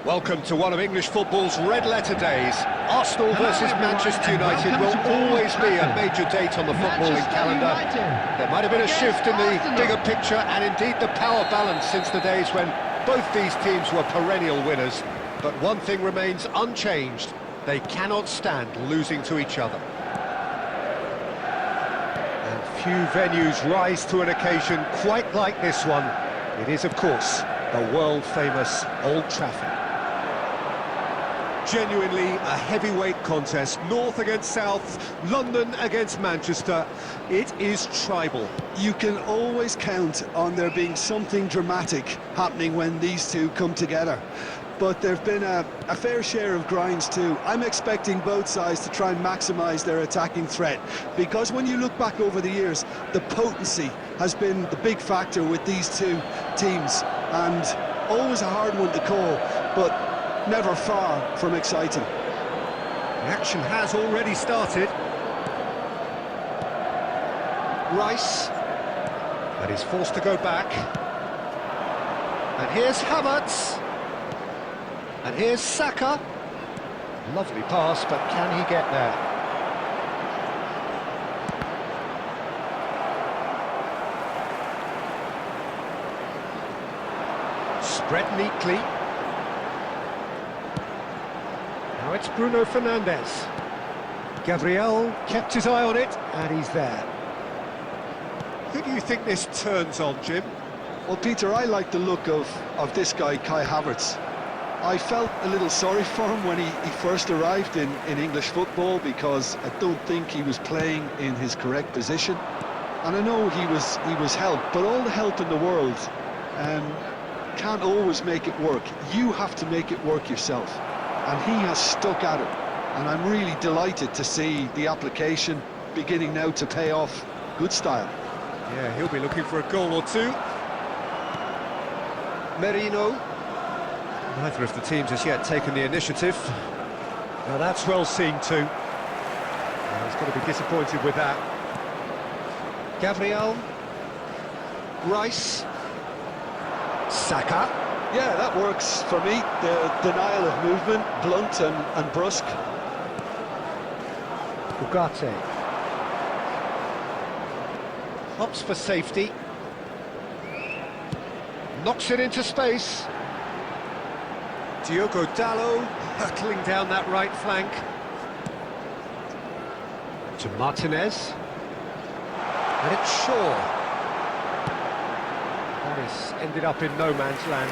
Welcome to one of English football's red-letter days. Arsenal versus Manchester United will always be a major date on the footballing calendar. There might have been a shift in the bigger picture and indeed the power balance since the days when both these teams were perennial winners. But one thing remains unchanged. They cannot stand losing to each other. And few venues rise to an occasion quite like this one. It is, of course, the world-famous Old Trafford. Genuinely a heavyweight contest, North against South, London against Manchester. It is tribal. You can always count on there being something dramatic happening when these two come together. But there've been a fair share of grinds too. I'm expecting both sides to try and maximise their attacking threat, because when you look back over the years, the potency has been the big factor with these two teams, and always a hard one to call, but never far from exciting. The action has already started. Rice, but he's forced to go back. And here's Havertz. And here's Saka. Lovely pass, but can he get there? Spread neatly. Now it's Bruno Fernandes. Gabriel kept his eye on it, and he's there. Who do you think this turns on, Jim? Well, Peter, I like the look of this guy, Kai Havertz. I felt a little sorry for him when he first arrived in English football, because I don't think he was playing in his correct position. And I know he was helped, but all the help in the world can't always make it work. You have to make it work yourself. And he has stuck at it. And I'm really delighted to see the application beginning now to pay off. Good style. Yeah, he'll be looking for a goal or two. Merino. Neither of the teams has yet taken the initiative. Now that's well seen too. Well, he's got to be disappointed with that. Gabriel. Rice. Saka. Yeah, that works for me. The denial of movement, blunt and brusque. Ugarte. Hops for safety. Knocks it into space. Diogo Dalot hurtling down that right flank. To Martinez. And it's Shaw. This ended up in no man's land.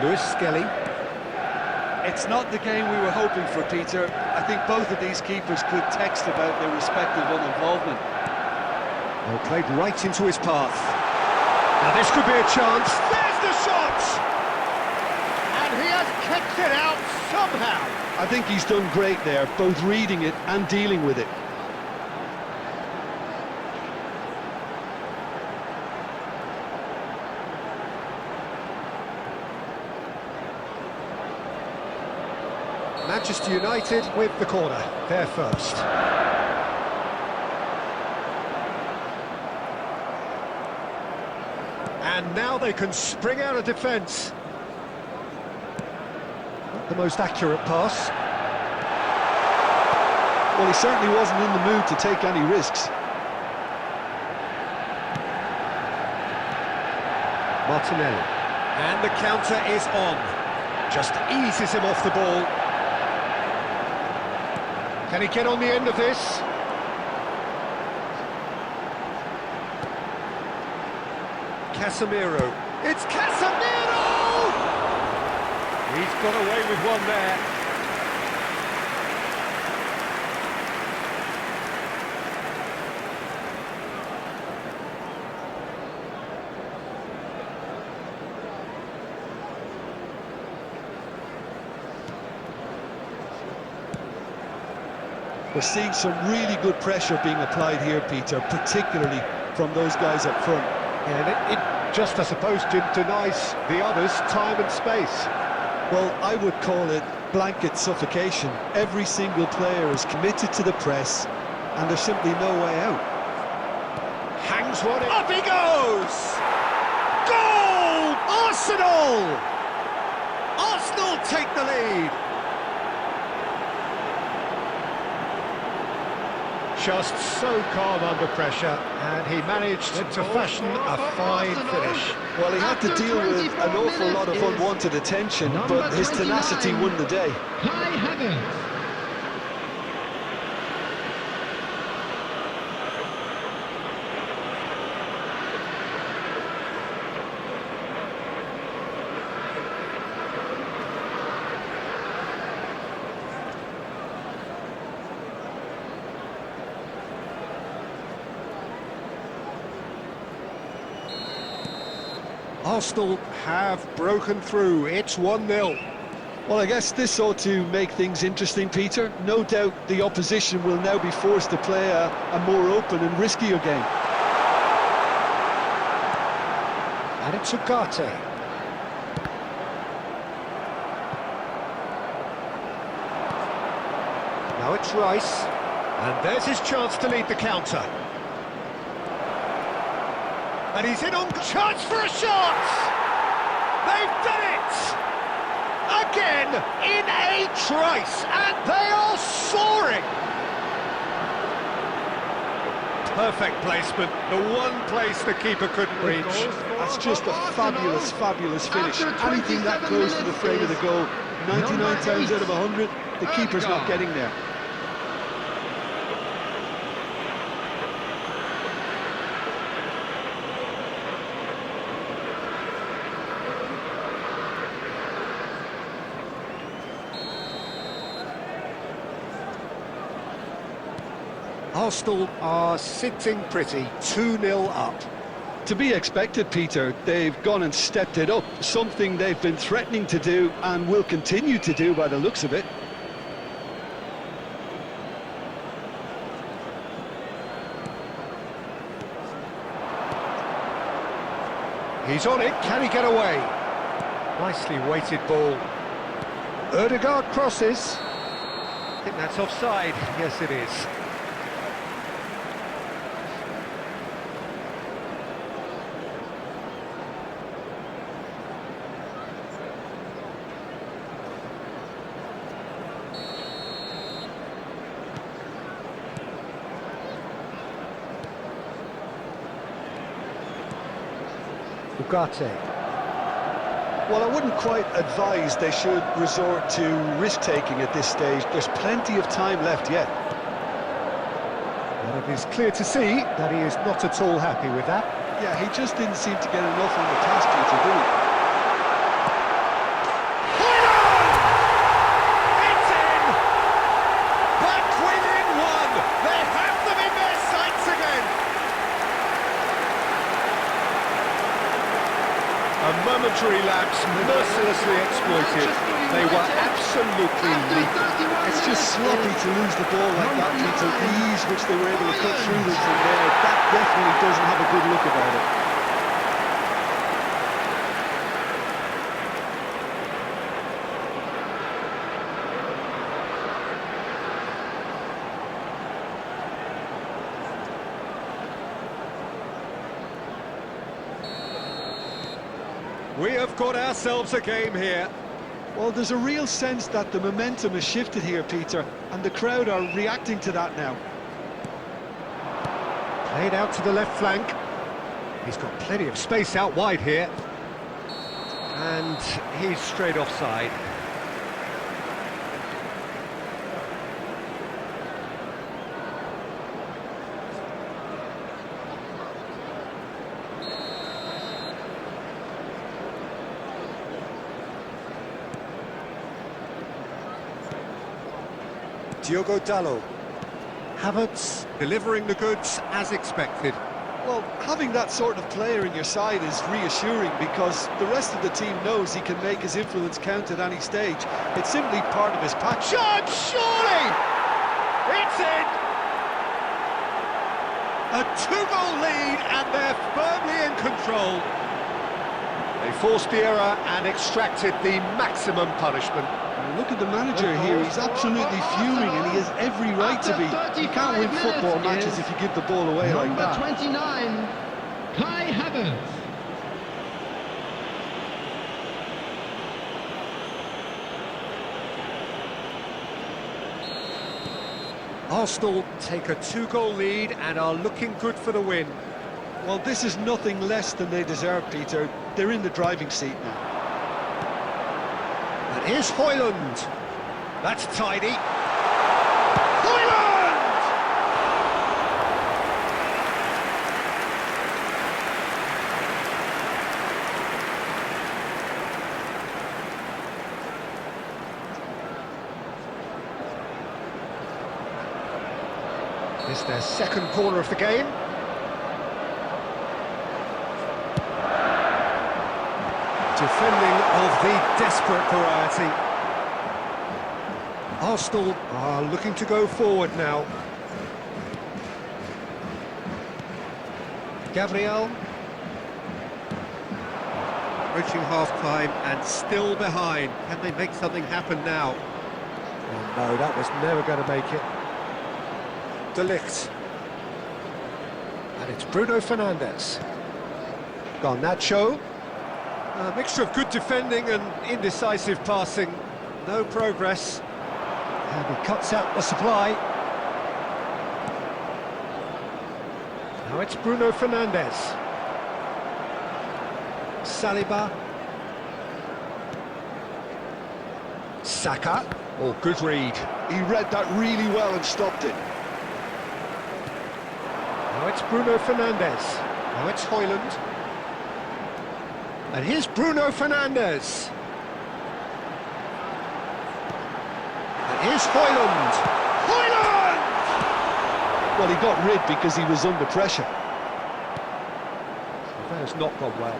Lewis Skelly. It's not the game we were hoping for, Peter. I think both of these keepers could text about their respective uninvolvement. Well, played right into his path. Now this could be a chance. There's the shot! And he has kicked it out somehow. I think he's done great there, both reading it and dealing with it. Manchester United with the corner, they're first. And now they can spring out of defence. Not the most accurate pass. Well, he certainly wasn't in the mood to take any risks. Martinelli. And the counter is on. Just eases him off the ball. Can he get on the end of this? Casemiro. It's Casemiro! He's got away with one there. We're seeing some really good pressure being applied here, Peter, particularly from those guys up front. Yeah, and it just, I suppose, denies the others time and space. Well, I would call it blanket suffocation. Every single player is committed to the press, and there's simply no way out. Hangs one in. Up he goes! Goal! Arsenal! Arsenal take the lead. Just so calm under pressure, and he managed to fashion a fine finish. Well, he had to deal with an awful lot of unwanted attention, but his tenacity won the day. Arsenal have broken through. It's 1-0. Well, I guess this ought to make things interesting, Peter. No doubt the opposition will now be forced to play a more open and riskier game. And it's Ugarte. Now it's Rice. And there's his chance to lead the counter. And he's in on chance for a shot! They've done it! Again, in a trice, and they are soaring! Perfect placement, the one place the keeper couldn't reach. That's just a fabulous, fabulous finish. Anything that close to the frame of the goal, 99 times out of 100, the keeper's not getting there. Arsenal are sitting pretty, 2-0 up. To be expected, Peter. They've gone and stepped it up, something they've been threatening to do and will continue to do by the looks of it. He's on it, can he get away? Nicely weighted ball. Ødegaard crosses. I think that's offside, yes it is. Ugarte. Well, I wouldn't quite advise they should resort to risk-taking at this stage. There's plenty of time left yet. Well, it is clear to see that he is not at all happy with that. Yeah, he just didn't seem to get enough on the task, Peter, did he? It's in! Back within one! They have them in their sights again! A momentary lapse, mercilessly exploited. They were absolutely lethal. It's just sloppy to lose the ball like that, Peter. The ease which they were able to cut through them from there, that definitely doesn't have a good look about it. We have got ourselves a game here. Well, there's a real sense that the momentum has shifted here, Peter, and the crowd are reacting to that now. Played out to the left flank. He's got plenty of space out wide here. And he's straight offside. Diogo Dalot. Havertz delivering the goods as expected. Well, having that sort of player in your side is reassuring because the rest of the team knows he can make his influence count at any stage. It's simply part of his package. Shot, surely! It's in! A two-goal lead and they're firmly in control. They forced the error and extracted the maximum punishment. Look at the manager here, he's absolutely fuming and he has every right to be. You can't win football matches if you give the ball away like that. Number 29, Kai Havertz. Arsenal take a 2-goal lead and are looking good for the win. Well, this is nothing less than they deserve, Peter. They're in the driving seat now. And here's Højlund. That's tidy. Højlund! It's their second corner of the game. Defending of the desperate variety. Arsenal are looking to go forward now. Gabriel. Reaching half-time and still behind. Can they make something happen now? Oh no, that was never going to make it. De Ligt. And it's Bruno Fernandes. Garnacho. A mixture of good defending and indecisive passing. No progress. And he cuts out the supply. Now it's Bruno Fernandes. Saliba. Saka. Oh, good read. He read that really well and stopped it. Now it's Bruno Fernandes. Now it's Højlund. And here's Bruno Fernandes. And here's Højlund. Højlund! Well, he got rid because he was under pressure. That has not gone well.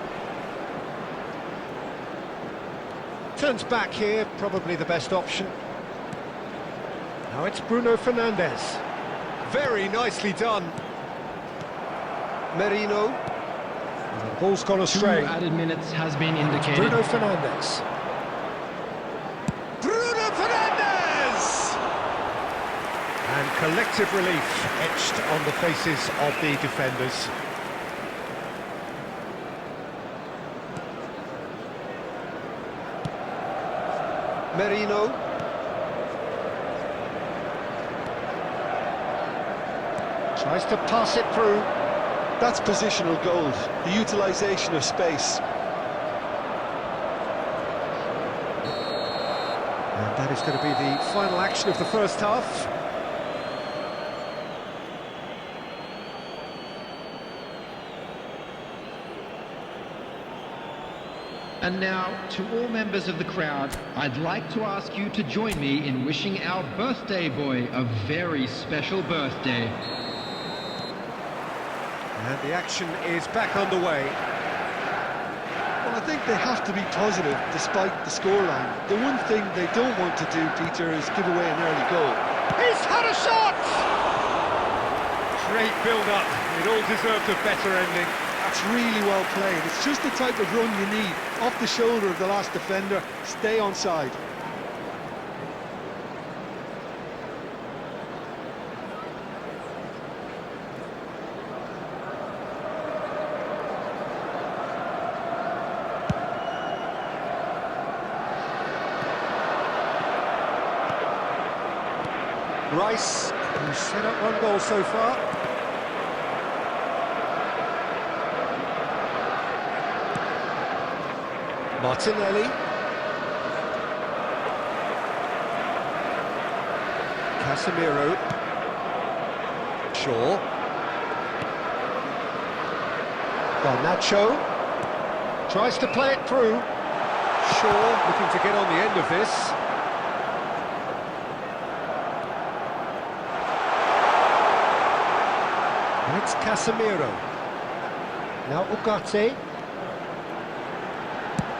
Turns back here, probably the best option. Now it's Bruno Fernandes. Very nicely done. Merino. And the ball's gone astray. 2 added minutes has been indicated. Bruno Fernandes. Bruno Fernandes! And collective relief etched on the faces of the defenders. Merino. Tries to pass it through. That's positional gold, the utilisation of space. And that is going to be the final action of the first half. And now, to all members of the crowd, I'd like to ask you to join me in wishing our birthday boy a very special birthday. And the action is back underway. Well, I think they have to be positive despite the scoreline. The one thing they don't want to do, Peter, is give away an early goal. He's had a shot! Great build-up. It all deserved a better ending. That's really well played. It's just the type of run you need. Off the shoulder of the last defender, stay onside. Rice, who's set up 1 goal so far. Martinelli. Casemiro. Shaw. Garnacho. Tries to play it through. Shaw looking to get on the end of this. And it's Casemiro. Now Ugarte.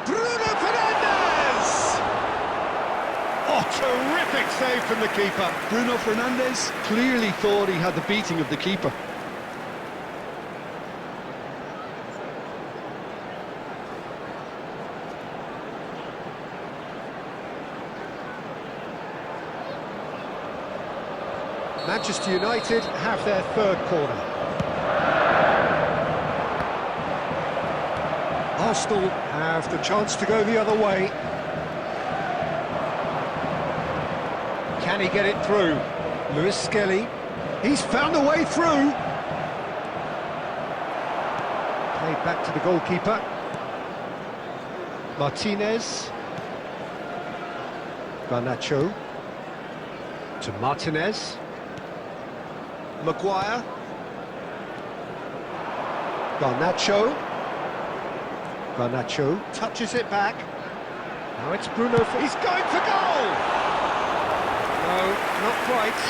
Bruno Fernandes! Oh, terrific save from the keeper. Bruno Fernandes clearly thought he had the beating of the keeper. Manchester United have their third corner. Arsenal have the chance to go the other way. Can he get it through? Lewis Skelly. He's found a way through. Played back to the goalkeeper. Martinez. Garnacho. To Martinez. Maguire. Garnacho. Garnacho touches it back. Now it's Bruno. He's going for goal! No, not quite.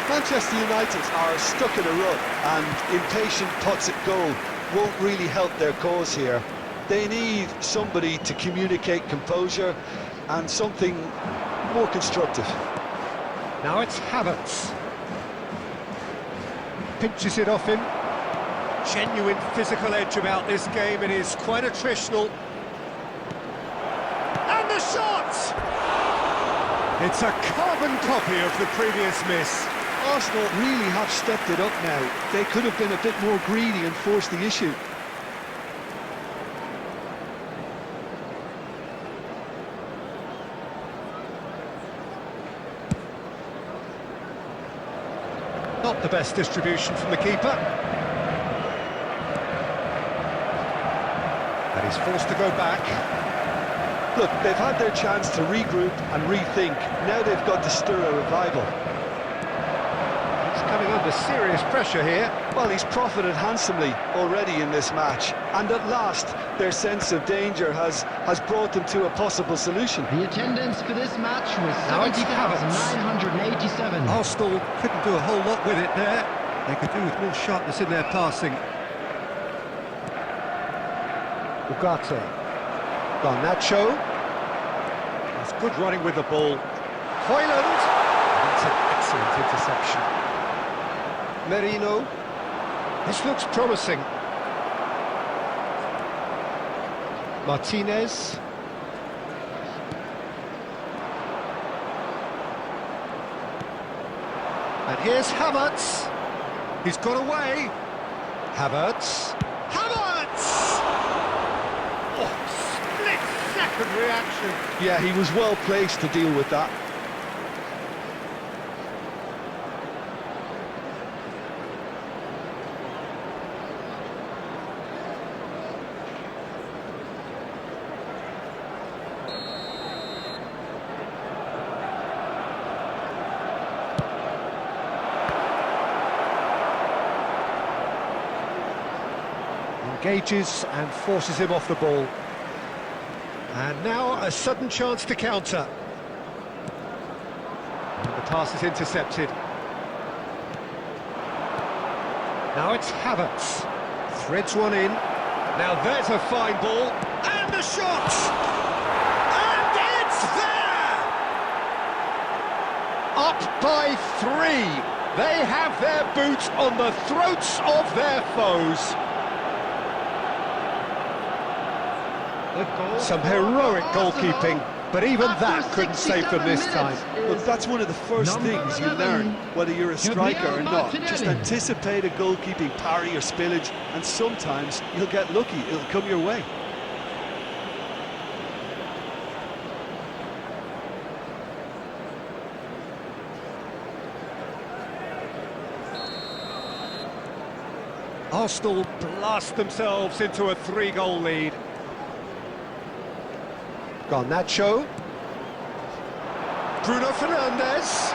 Manchester United are stuck in a rut, and impatient putts at goal won't really help their cause here. They need somebody to communicate composure and something more constructive. Now it's Havertz. Pinches it off him. Genuine physical edge about this game. It is quite attritional. And the shot! It's a carbon copy of the previous miss. Arsenal really have stepped it up now. They could have been a bit more greedy and forced the issue. Not the best distribution from the keeper. And he's forced to go back. Look, they've had their chance to regroup and rethink. Now they've got to stir a revival. He's coming under serious pressure here. Well, he's profited handsomely already in this match. And at last, their sense of danger has brought them to a possible solution. The attendance for this match was Now it's 70,987. Arsenal couldn't do a whole lot with it there. They could do with more sharpness in their passing. Ugarte. Garnacho. That's good running with the ball. Hoyland. That's an excellent interception. Merino. This looks promising. Martinez. And here's Havertz. He's got away. Havertz. Havertz! Oh, split-second reaction. Yeah, he was well placed to deal with that. Engages and forces him off the ball. And now a sudden chance to counter. And the pass is intercepted. Now it's Havertz. Threads one in. Now there's a fine ball. And the shot! And it's there! Up by 3. They have their boot on the throats of their foes. Some heroic goalkeeping, but even that couldn't save them this time. Look, that's one of the first things you learn, whether you're a striker or not. Just anticipate a goalkeeping parry or spillage, and sometimes you'll get lucky, it'll come your way. Arsenal blast themselves into a 3-goal lead. Garnacho. Bruno Fernandes.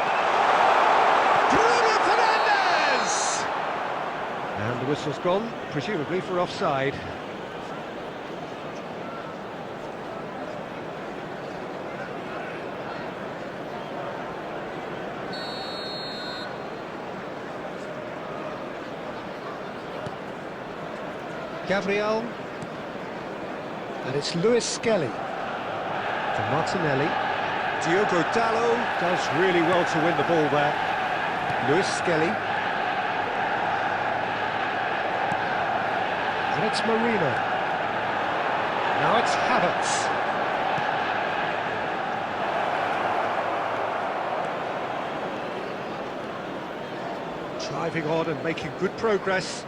Bruno Fernandes! And the whistle's gone, presumably for offside. Gabriel. And it's Lewis Skelly. To Martinelli. Diogo Dalot does really well to win the ball there. Lewis Skelly. And it's Marino. Now it's Havertz. Driving on and making good progress.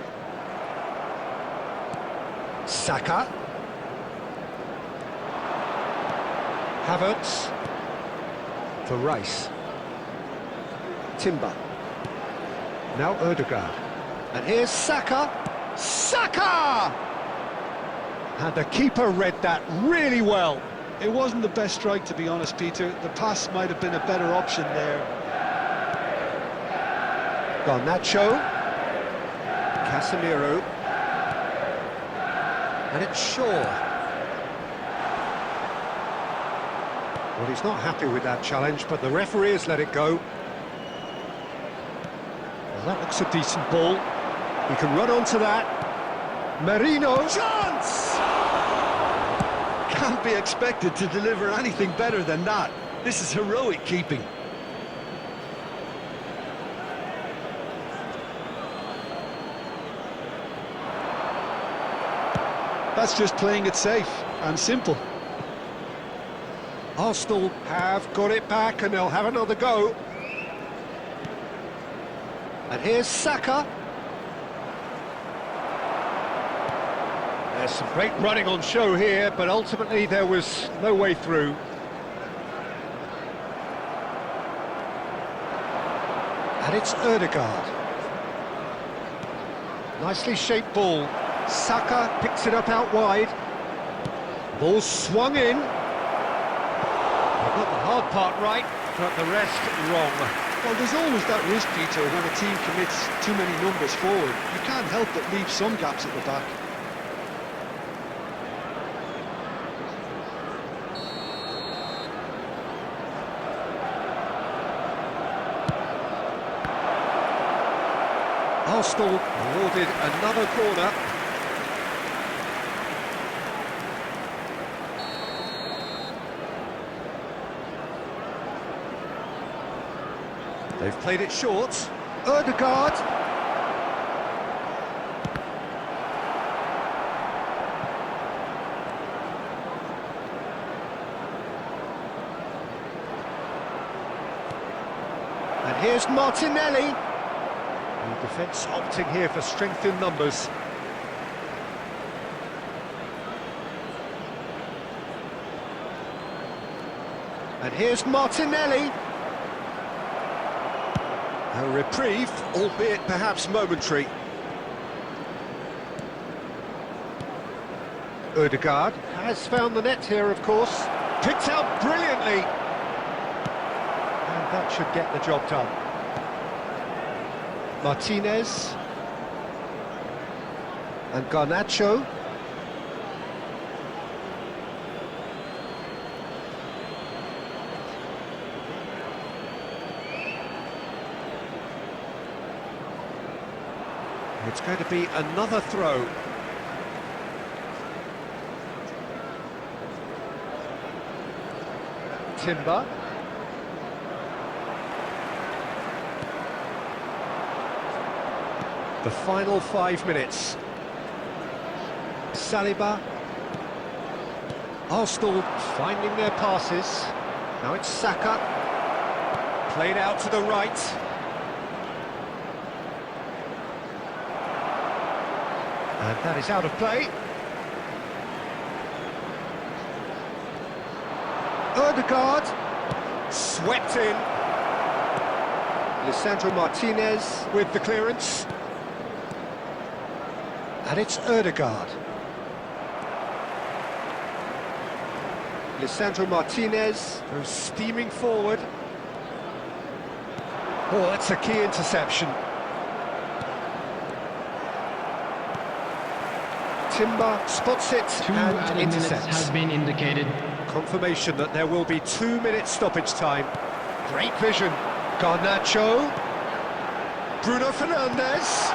Saka. Havertz. For Rice. Timber. Now Ødegaard. And here's Saka. Saka! And the keeper read that really well. It wasn't the best strike, to be honest, Peter. The pass might have been a better option there. Garnacho. Casemiro. And it's Shaw. Well, he's not happy with that challenge, but the referee has let it go. Well, that looks a decent ball. He can run onto that. Merino. Chance! Can't be expected to deliver anything better than that. This is heroic keeping. That's just playing it safe and simple. Arsenal have got it back and they'll have another go. And here's Saka. There's some great running on show here, but ultimately there was no way through. And it's Ødegaard. Nicely shaped ball. Saka picks it up out wide. Ball swung in. They've got the hard part right, but the rest wrong. Well, there's always that risk, Peter, when a team commits too many numbers forward. You can't help but leave some gaps at the back. Arsenal awarded another corner. They've played it short. Ødegaard. And here's Martinelli. The defence opting here for strength in numbers. And here's Martinelli. A reprieve, albeit perhaps momentary. Ødegaard has found the net here, of course. Picked out brilliantly. And that should get the job done. Martinez. And Garnacho. It's going to be another throw. Timber. The final 5 minutes. Saliba. Arsenal finding their passes. Now it's Saka. Played out to the right. And that is out of play. Ødegaard. Swept in. Lisandro Martinez with the clearance. And it's Ødegaard. Lisandro Martinez goes steaming forward. Oh, that's a key interception. Timber spots it and intercepts. Has been indicated. Confirmation that there will be 2 minutes stoppage time. Great vision. Garnacho. Bruno Fernandes.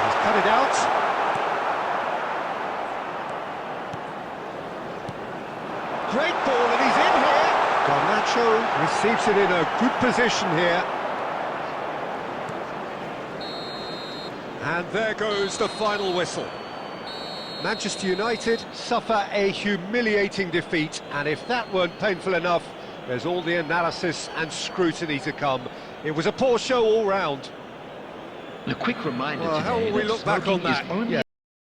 He's cut it out. Great ball and he's in here. Garnacho receives it in a good position here. And there goes the final whistle. Manchester United suffer a humiliating defeat, and if that weren't painful enough, there's all the analysis and scrutiny to come. It was a poor show all round. A quick reminder Well, today how will we that look back on smoking is that? only